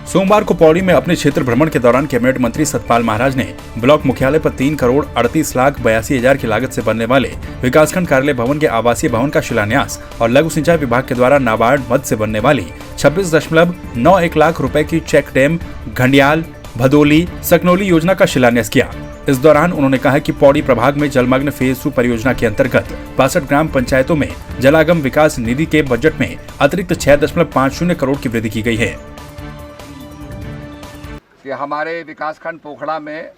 सोमवार को पौड़ी में अपने क्षेत्र भ्रमण के दौरान कैबिनेट मंत्री सतपाल महाराज ने ब्लॉक मुख्यालय पर 3,38,82,000 की लागत से बनने वाले विकासखंड कार्यालय भवन के आवासीय भवन का शिलान्यास और लघु सिंचाई विभाग के द्वारा नाबार्ड मद से बनने वाली 26.91 लाख रुपए की चेक डैम घंडियाल भदोली सकनौली योजना का शिलान्यास किया। इस दौरान उन्होंने कहा कि पौड़ी प्रभाग में जलमग्न फेज 2 परियोजना के अंतर्गत 62 ग्राम पंचायतों में जलागम विकास निधि के बजट में अतिरिक्त 6.50 करोड़ की वृद्धि की गई है। कि हमारे विकासखंड पोखड़ा में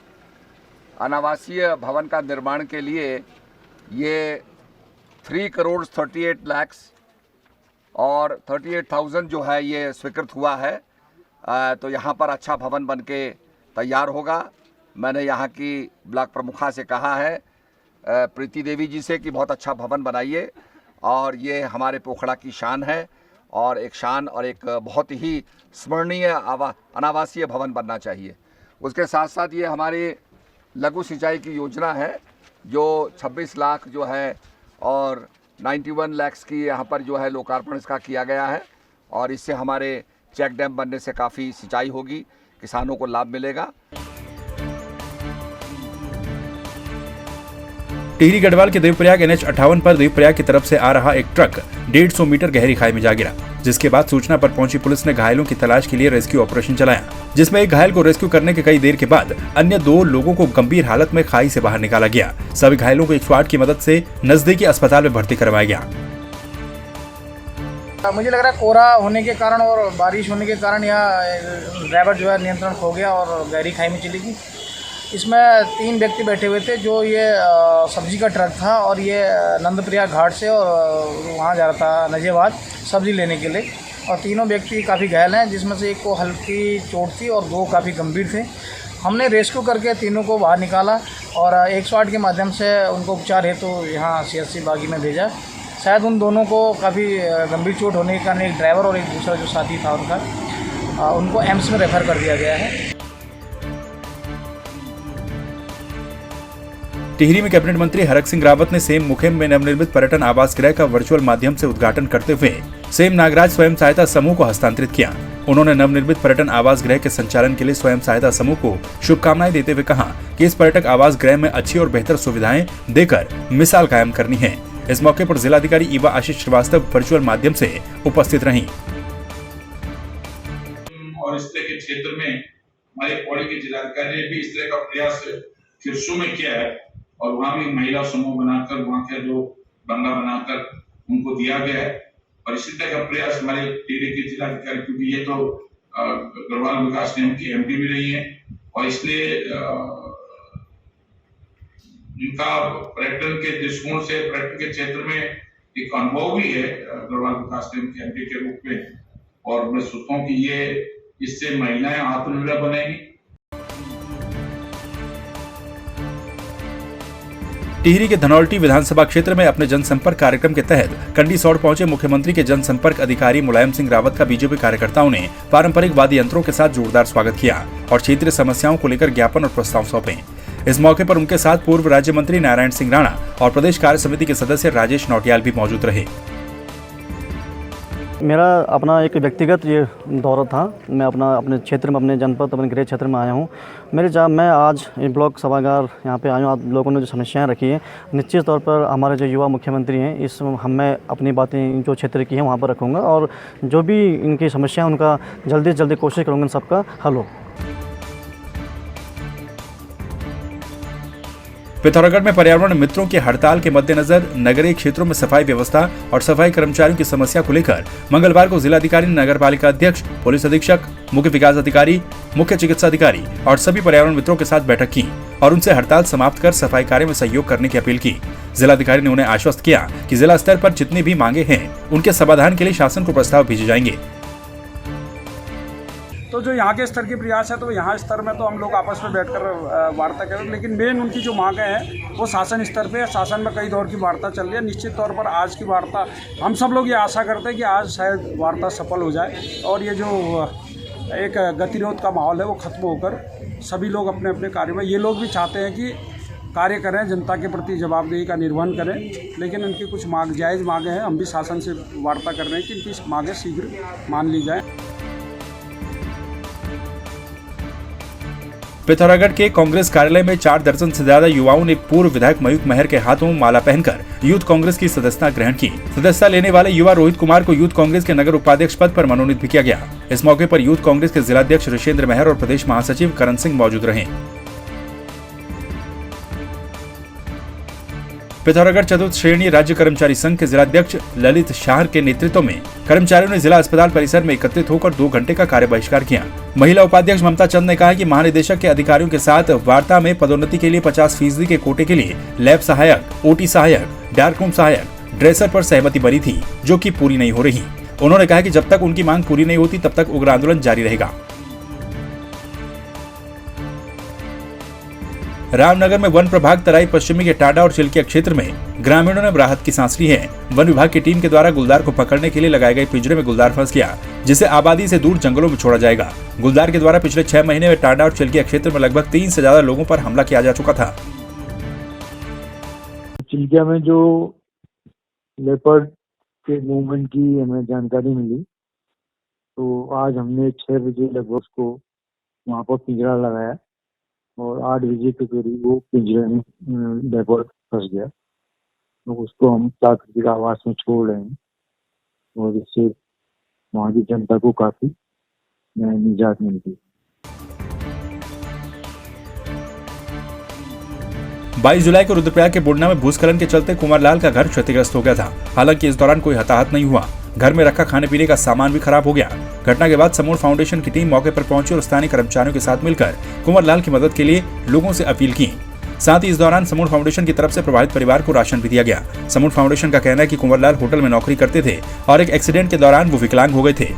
अनावासीय भवन का निर्माण के लिए ये 3 करोड़ 38 लाख और 38,000 जो है ये स्वीकृत हुआ है। तो यहाँ पर अच्छा भवन बनके तैयार होगा। मैंने यहाँ की ब्लॉक प्रमुखा से कहा है प्रीति देवी जी से कि बहुत अच्छा भवन बनाइए और ये हमारे पोखड़ा की शान है और एक शान और एक बहुत ही स्मरणीय अनावासीय भवन बनना चाहिए। उसके साथ साथ ये हमारी लघु सिंचाई की योजना है जो 26 लाख जो है और 91 लाख की यहाँ पर जो है लोकार्पण इसका किया गया है और इससे हमारे चेक डैम बनने से काफ़ी सिंचाई होगी, किसानों को लाभ मिलेगा। टिहरी गढ़वाल के देवप्रयाग NH 58 पर देवप्रयाग की तरफ से आ रहा एक ट्रक 150 मीटर गहरी खाई में जा गिरा, जिसके बाद सूचना पर पहुंची पुलिस ने घायलों की तलाश के लिए रेस्क्यू ऑपरेशन चलाया, जिसमें एक घायल को रेस्क्यू करने के कई देर के बाद अन्य 2 लोगों को गंभीर हालत में खाई से बाहर निकाला गया। सभी घायलों को 108 की मदद से नजदीकी अस्पताल में भर्ती करवाया गया। मुझे लग रहा है कोहरा होने के कारण और बारिश होने के कारण यहाँ ड्राइवर जो है नियंत्रण खो गया और गहरी खाई में चली गई। इसमें 3 व्यक्ति बैठे हुए थे। जो ये सब्जी का ट्रक था और ये नंदप्रयाग घाट से और वहाँ जा रहा था नजेबाद सब्जी लेने के लिए और तीनों व्यक्ति काफ़ी घायल हैं, जिसमें से एक को हल्की चोट थी और 2 काफ़ी गंभीर थे। हमने रेस्क्यू करके तीनों को बाहर निकाला और 108 के माध्यम से उनको उपचार हेतु यहाँ CHC बागी में भेजा। शायद उन दोनों को काफ़ी गंभीर चोट होने के कारण एक ड्राइवर और एक दूसरा जो साथी था उनका उनको एम्स में रेफर कर दिया गया है। टिहरी में कैबिनेट मंत्री हरक सिंह रावत ने सेम मुखेम में नवनिर्मित पर्यटन आवास गृह का वर्चुअल माध्यम से उद्घाटन करते हुए सेम नागराज स्वयं सहायता समूह को हस्तांतरित किया। उन्होंने नवनिर्मित पर्यटन आवास गृह के संचालन के लिए स्वयं सहायता समूह को शुभकामनाएं देते हुए कहा कि इस पर्यटक आवास गृह में अच्छी और बेहतर सुविधाएं देकर मिसाल कायम करनी है। इस मौके पर जिलाधिकारी ईवा आशीष श्रीवास्तव वर्चुअल माध्यम से उपस्थित रहीं। और इस तरह के क्षेत्र में हमारे पौड़ी के जिलाधिकारी ने भी इस तरह का प्रयास किरसू में किया है और वहाँ भी महिला समूह बनाकर वहाँ के जो बंगला बनाकर उनको दिया गया है। और इसी तरह का प्रयास हमारे टिहरी के जिलाधिकारी, क्योंकि ये तो गढ़वाल विकास निगम की MP भी रही है और इसलिए इनका पर्यटन के दृष्टिकोण से पर्यटन के क्षेत्र में एक अनुभव भी है गढ़वाल विकास निगम के MP के रूप में। और मैं सोचता हूँ कि ये इससे महिलाएं आत्मनिर्भर बनेगी। टिहरी के धनौल्टी विधानसभा क्षेत्र में अपने जनसंपर्क कार्यक्रम के तहत कंडीसौड़ पहुंचे मुख्यमंत्री के जनसंपर्क अधिकारी मुलायम सिंह रावत का बीजेपी कार्यकर्ताओं ने पारंपरिक वाद्य यंत्रों के साथ जोरदार स्वागत किया और क्षेत्रीय समस्याओं को लेकर ज्ञापन और प्रस्ताव सौंपे। इस मौके पर उनके साथ पूर्व राज्य मंत्री नारायण सिंह राणा और प्रदेश कार्य समिति के सदस्य राजेश नौटियाल भी मौजूद रहे। मेरा अपना एक व्यक्तिगत ये दौरा था। मैं अपने क्षेत्र में, अपने जनपद, अपने गृह क्षेत्र में आया हूँ। मैं आज ब्लॉक सभागार यहाँ पे आया हूँ। आप लोगों ने जो समस्याएं रखी हैं, निश्चित तौर पर हमारे जो युवा मुख्यमंत्री हैं मैं अपनी बातें जो क्षेत्र की हैं वहाँ पर रखूँगा और जो भी इनकी समस्या है उनका जल्दी से जल्दी कोशिश करूँगा सबका हल हो। पिथौरागढ़ में पर्यावरण मित्रों की हड़ताल के मद्देनजर नगरीय क्षेत्रों में सफाई व्यवस्था और सफाई कर्मचारियों की समस्या को लेकर मंगलवार को जिलाधिकारी ने नगरपालिका अध्यक्ष, पुलिस अधीक्षक, मुख्य विकास अधिकारी, मुख्य चिकित्सा अधिकारी और सभी पर्यावरण मित्रों के साथ बैठक की और उनसे हड़ताल समाप्त कर सफाई कार्य में सहयोग करने की अपील की। जिलाधिकारी ने उन्हें आश्वस्त किया कि जिला स्तर पर जितनी भी मांगे हैं उनके समाधान के लिए शासन को प्रस्ताव भेजे जाएंगे। तो जो यहाँ के स्तर की प्रयास है तो यहाँ स्तर में तो हम लोग आपस में बैठकर वार्ता करें, लेकिन मेन उनकी जो मांगें हैं वो शासन स्तर पे है। शासन में कई दौर की वार्ता चल रही है। निश्चित तौर पर आज की वार्ता हम सब लोग ये आशा करते हैं कि आज शायद वार्ता सफल हो जाए और ये जो एक गतिरोध का माहौल है वो खत्म होकर सभी लोग अपने अपने कार्य में, ये लोग भी चाहते हैं कि कार्य करें, जनता के प्रति जवाबदेही का निर्वहन करें, लेकिन उनकी कुछ जायज़ मांगें हैं। हम भी शासन से वार्ता कर रहे हैं कि इनकी मांगें शीघ्र मान ली जाए। पिथौरागढ़ के कांग्रेस कार्यालय में 4 दर्जन से ज्यादा युवाओं ने पूर्व विधायक मयूख महर के हाथों माला पहनकर यूथ कांग्रेस की सदस्यता ग्रहण की। सदस्यता लेने वाले युवा रोहित कुमार को यूथ कांग्रेस के नगर उपाध्यक्ष पद पर मनोनीत भी किया गया। इस मौके पर यूथ कांग्रेस के जिलाध्यक्ष ऋषेंद्र महर और प्रदेश महासचिव करण सिंह मौजूद रहे। पिथौरागढ़ चतुर्थ श्रेणी राज्य कर्मचारी संघ के जिलाध्यक्ष ललित शाह के नेतृत्व में कर्मचारियों ने जिला अस्पताल परिसर में एकत्रित होकर 2 घंटे का कार्य बहिष्कार किया। महिला उपाध्यक्ष ममता चंद ने कहा कि महानिदेशक के अधिकारियों के साथ वार्ता में पदोन्नति के लिए 50% के कोटे के लिए लैब सहायक, ओटी सहायक, डार्क रूम सहायक, ड्रेसर पर सहमति बनी थी, जो कि पूरी नहीं हो रही। उन्होंने कहा कि जब तक उनकी मांग पूरी नहीं होती तब तक उग्र आंदोलन जारी रहेगा। रामनगर में वन प्रभाग तराई पश्चिमी के टाडा और चिल्किया क्षेत्र में ग्रामीणों ने राहत की सांस ली है। वन विभाग की टीम के द्वारा गुलदार को पकड़ने के लिए लगाए गए पिंजरे में गुलदार फंस गया, जिसे आबादी से दूर जंगलों में छोड़ा जाएगा। गुलदार के द्वारा पिछले 6 महीने में टाडा और चिल्किया क्षेत्र में लगभग 3 से ज्यादा लोगों पर हमला किया जा चुका था। चिल्किया में जो लेपर्ड के मूवमेंट की हमें जानकारी मिली, तो आज हमने 6 बजे लगभग उसको वहाँ पर पिंजरा लगाया और 8 बजे के करीब वो पिंजरे में लेपर्ड फंस गया। तो उसको हम प्राकृतिक आवास में छोड़ रहे हैं और इससे वहाँ की जनता को काफी निजात मिलती है। 22 जुलाई को रुद्रप्रयाग के बुढ़ना में भूस्खलन के चलते कुंवरलाल का घर क्षतिग्रस्त हो गया था। हालांकि इस दौरान कोई हताहत नहीं हुआ। घर में रखा खाने पीने का सामान भी खराब हो गया। घटना के बाद समूह फाउंडेशन की टीम मौके पर पहुंची और स्थानीय कर्मचारियों के साथ मिलकर कुंवरलाल की मदद के लिए लोगों से अपील की। साथ ही इस दौरान समूह फाउंडेशन की तरफ से प्रभावित परिवार को राशन भी दिया गया। समूह फाउंडेशन का कहना है कि कुंवरलाल होटल में नौकरी करते थे और एक एक्सीडेंट के दौरान वो विकलांग हो गए थे।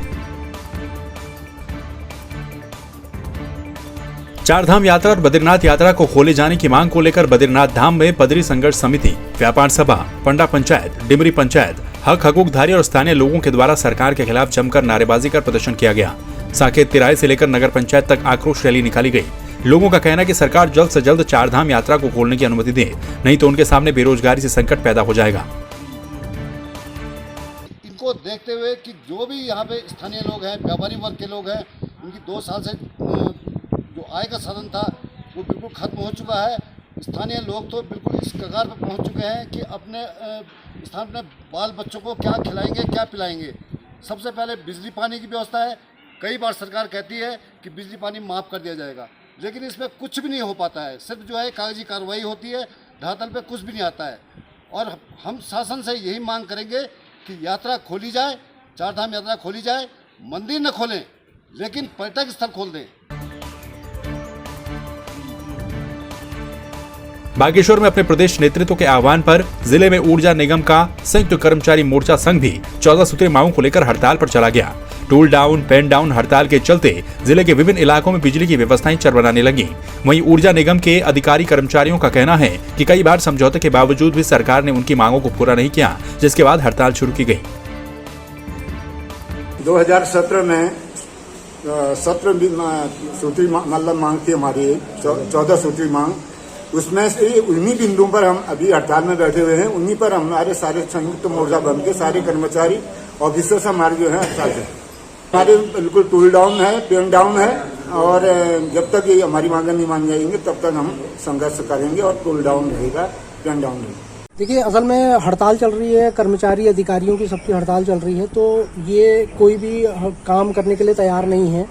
चारधाम यात्रा और बद्रीनाथ यात्रा को खोले जाने की मांग को लेकर बद्रीनाथ धाम में बद्री संघर्ष समिति, व्यापार सभा, पंडा पंचायत, डिमरी पंचायत, हक हकूकधारी और स्थानीय लोगों के द्वारा सरकार के खिलाफ जमकर नारेबाजी कर प्रदर्शन किया गया। साकेत तिराहे से लेकर नगर पंचायत तक आक्रोश रैली निकाली गई। लोगों का कहना है कि सरकार जल्द से जल्द चारधाम यात्रा को खोलने की अनुमति दे, नहीं तो उनके सामने बेरोजगारी से संकट पैदा हो जाएगा। इनको देखते हुए कि जो भी यहाँ पे स्थानीय लोग हैं, व्यापारी वर्ग के लोग हैं, उनकी 2 साल से जो आय का साधन था वो बिल्कुल खत्म हो चुका है। स्थानीय लोग तो बिल्कुल इस कगार पर पहुँच चुके हैं कि अपने स्थान में बाल बच्चों को क्या खिलाएंगे, क्या पिलाएंगे। सबसे पहले बिजली पानी की व्यवस्था है। कई बार सरकार कहती है कि बिजली पानी माफ़ कर दिया जाएगा, लेकिन इसमें कुछ भी नहीं हो पाता है। सिर्फ जो है कागजी कार्रवाई होती है, धरातल पे कुछ भी नहीं आता है। और हम शासन से यही मांग करेंगे कि यात्रा खोली जाए, चारधाम यात्रा खोली जाए। मंदिर न खोलें, लेकिन पर्यटक स्थल खोल दें। बागेश्वर में अपने प्रदेश नेतृत्व के आह्वान पर जिले में ऊर्जा निगम का संयुक्त कर्मचारी मोर्चा संघ भी 14 सूत्रीय मांगों को लेकर हड़ताल पर चला गया। टूल डाउन, पेन डाउन हड़ताल के चलते जिले के विभिन्न इलाकों में बिजली की व्यवस्थाएं चरमराने लगी। वहीं ऊर्जा निगम के अधिकारी कर्मचारियों का कहना है कि कई बार समझौते के बावजूद भी सरकार ने उनकी मांगों को पूरा नहीं किया, जिसके बाद हड़ताल शुरू की गई। 2017 में 17 सूत्री मतलब मांग थी हमारी, 14 सूत्री मांग। उसमें से उन्हीं बिंदुओं पर हम अभी हड़ताल में बैठे हुए हैं। उन्हीं पर हमारे सारे संयुक्त मोर्चा बन के सारे कर्मचारी ऑफिसर से हमारे जो है हड़ताल है। हमारे बिल्कुल टूल डाउन है, पेन डाउन है, और जब तक ये हमारी मांगें नहीं मान जाएंगे तब तक हम संघर्ष करेंगे और टूल डाउन रहेगा, पेन डाउन रहेगा। देखिए, असल में हड़ताल चल रही है, कर्मचारी अधिकारियों की सबकी हड़ताल चल रही है, तो ये कोई भी काम करने के लिए तैयार नहीं है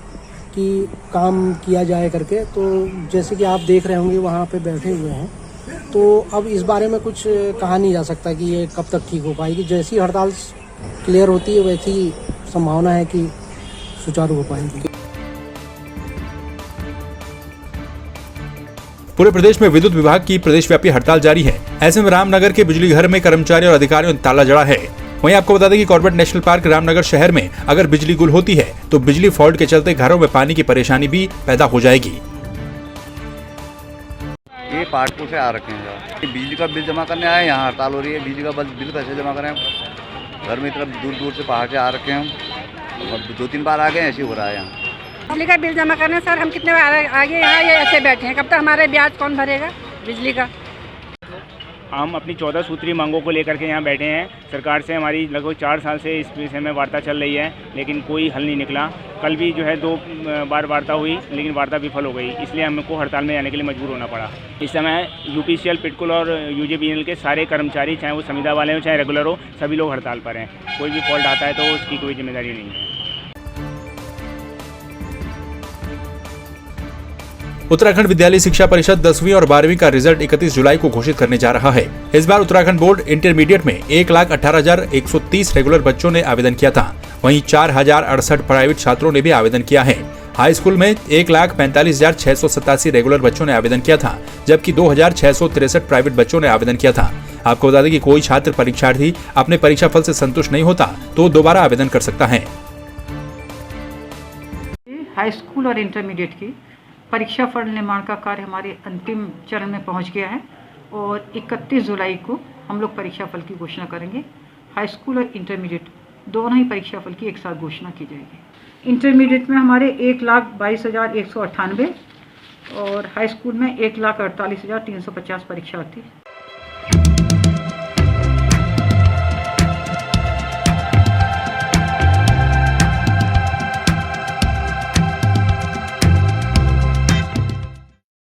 कि काम किया जाए करके। तो जैसे कि आप देख रहे होंगे वहाँ पे बैठे हुए हैं, तो अब इस बारे में कुछ कहा नहीं जा सकता कि ये कब तक ठीक हो पाएगी। जैसी हड़ताल क्लियर होती है वैसी संभावना है कि सुचारू हो पाएगी। पूरे प्रदेश में विद्युत विभाग की प्रदेशव्यापी हड़ताल जारी है। ऐसे में रामनगर के बिजली घर में कर्मचारी और अधिकारियों ने ताला जड़ा है। वहीं आपको बता दें कि कॉर्बेट नेशनल पार्क रामनगर शहर में अगर बिजली गुल होती है तो बिजली फॉल्ट के चलते घरों में पानी की परेशानी भी पैदा हो जाएगी। ये पाटपुर से आ रखे हैं, बिजली का बिल जमा करने आए, यहाँ हड़ताल हो रही है। बिजली का बिल कैसे जमा करें? घर में इतना दूर दूर से पहाड़ से आ रखे हैं और 2-3 बार आ गए, ऐसे हो रहा है यहाँ। बिजली का बिल जमा करने सर हम कितने बार आगे यहाँ ये ऐसे बैठे हैं, कब तक हमारे ब्याज कौन भरेगा बिजली का? हम अपनी 14 सूत्री मांगों को लेकर के यहाँ बैठे हैं। सरकार से हमारी लगभग 4 साल से इस विषय में वार्ता चल रही है, लेकिन कोई हल नहीं निकला। कल भी जो है 2 बार वार्ता हुई, लेकिन वार्ता विफल हो गई, इसलिए हमको हड़ताल में जाने के लिए मजबूर होना पड़ा। इस समय यूपीसीएल, पिटकुल और यूजेबीएनएल के सारे कर्मचारी, चाहे वो संविदा वाले हो चाहे रेगुलर हो, सभी लोग हड़ताल पर हैं। कोई भी फॉल्ट आता है तो उसकी कोई जिम्मेदारी नहीं है। उत्तराखंड विद्यालय शिक्षा परिषद 10वीं और 12वीं का रिजल्ट 31 जुलाई को घोषित करने जा रहा है। इस बार उत्तराखंड बोर्ड इंटरमीडिएट में 1,18,130 रेगुलर बच्चों ने आवेदन किया था। वहीं 4,068 प्राइवेट छात्रों ने भी आवेदन किया है। हाई स्कूल में 1,45,687 रेगुलर बच्चों ने आवेदन किया था, जबकि 2,663 प्राइवेट बच्चों ने आवेदन किया था। आपको बता दें कि कोई छात्र परीक्षार्थी अपने परीक्षा फल से संतुष्ट नहीं होता तो दोबारा आवेदन कर सकता है। हाई स्कूल और इंटरमीडिएट की परीक्षा फल निर्माण का कार्य हमारे अंतिम चरण में पहुंच गया है और 31 जुलाई को हम लोग परीक्षा फल की घोषणा करेंगे। हाई स्कूल और इंटरमीडिएट दोनों ही परीक्षा फल की एक साथ घोषणा की जाएगी। इंटरमीडिएट में हमारे 1,22,198 और हाई स्कूल में 1,48,350 परीक्षार्थी।